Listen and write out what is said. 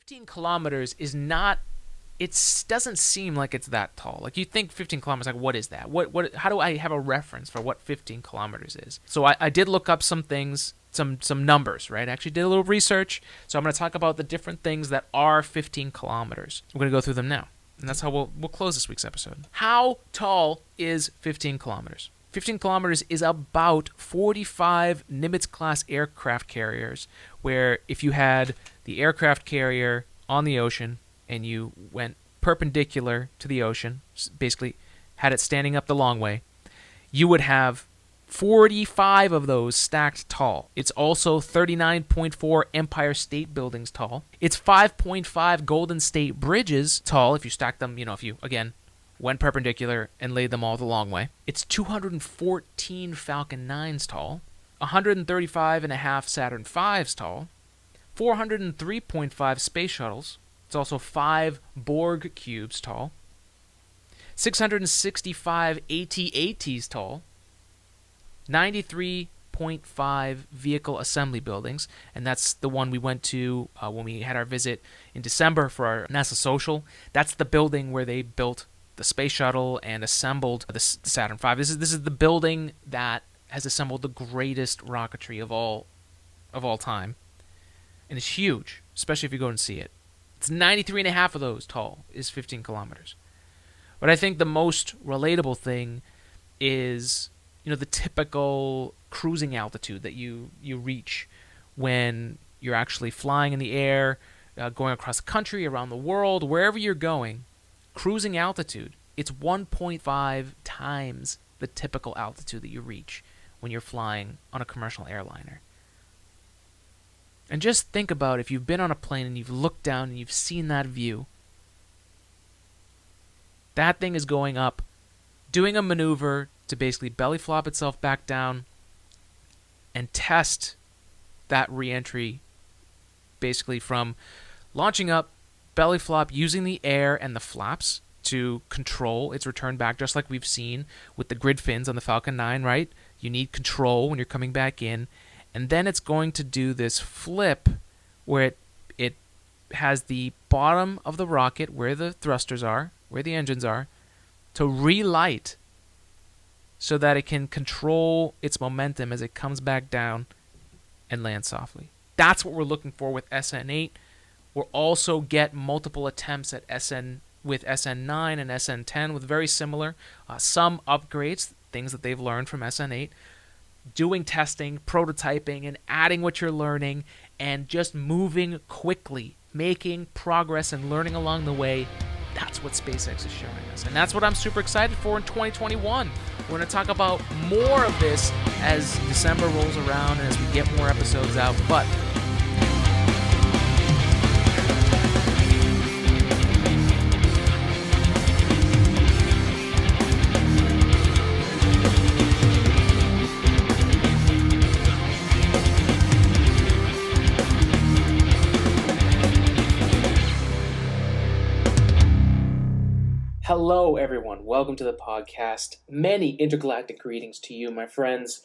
15 kilometers is not, it doesn't seem like it's that tall. Like you think 15 kilometers, like what is that? How do I have a reference for what 15 kilometers is? So I did look up some things, some numbers, right? I actually did a little research. So I'm going to talk about the different things that are 15 kilometers. We're going to go through them now. And that's how we'll close this week's episode. How tall is 15 kilometers? 15 kilometers is about 45 Nimitz-class aircraft carriers, where if you had the aircraft carrier on the ocean and you went perpendicular to the ocean, basically had it standing up the long way, you would have 45 of those stacked tall. It's also 39.4 Empire State Buildings tall. It's 5.5 Golden State Bridges tall if you stack them, if you, again, went perpendicular and laid them all the long way. It's 214 Falcon 9s tall, 135.5 Saturn V's tall, 403.5 space shuttles. It's also 5 Borg cubes tall, 665 AT-ATs tall, 93.5 vehicle assembly buildings, and that's the one we went to when we had our visit in December for our NASA social. That's the building where they built the space shuttle and assembled the Saturn V. This is the building that has assembled the greatest rocketry of all time, and it's huge, especially if you go and see it. It's 93.5 of those tall is 15 kilometers. But I think the most relatable thing is, the typical cruising altitude that you reach when you're actually flying in the air, going across the country, around the world, wherever you're going. Cruising altitude, it's 1.5 times the typical altitude that you reach when you're flying on a commercial airliner. And just think about if you've been on a plane and you've looked down and you've seen that view. That thing is going up, doing a maneuver to basically belly flop itself back down and test that re-entry, basically from launching up, belly flop, using the air and the flaps to control its return back, just like we've seen with the grid fins on the Falcon 9, right? You need control when you're coming back in. And then it's going to do this flip where it has the bottom of the rocket, where the thrusters are, where the engines are, to relight so that it can control its momentum as it comes back down and lands softly. That's what we're looking for with SN8. We'll also get multiple attempts at with SN9 and SN10 with very similar, some upgrades, things that they've learned from SN8, doing testing, prototyping, and adding what you're learning, and just moving quickly, making progress and learning along the way. That's what SpaceX is showing us. And that's what I'm super excited for in 2021. We're going to talk about more of this as December rolls around and as we get more episodes out. But hello, everyone. Welcome to the podcast. Many intergalactic greetings to you, my friends.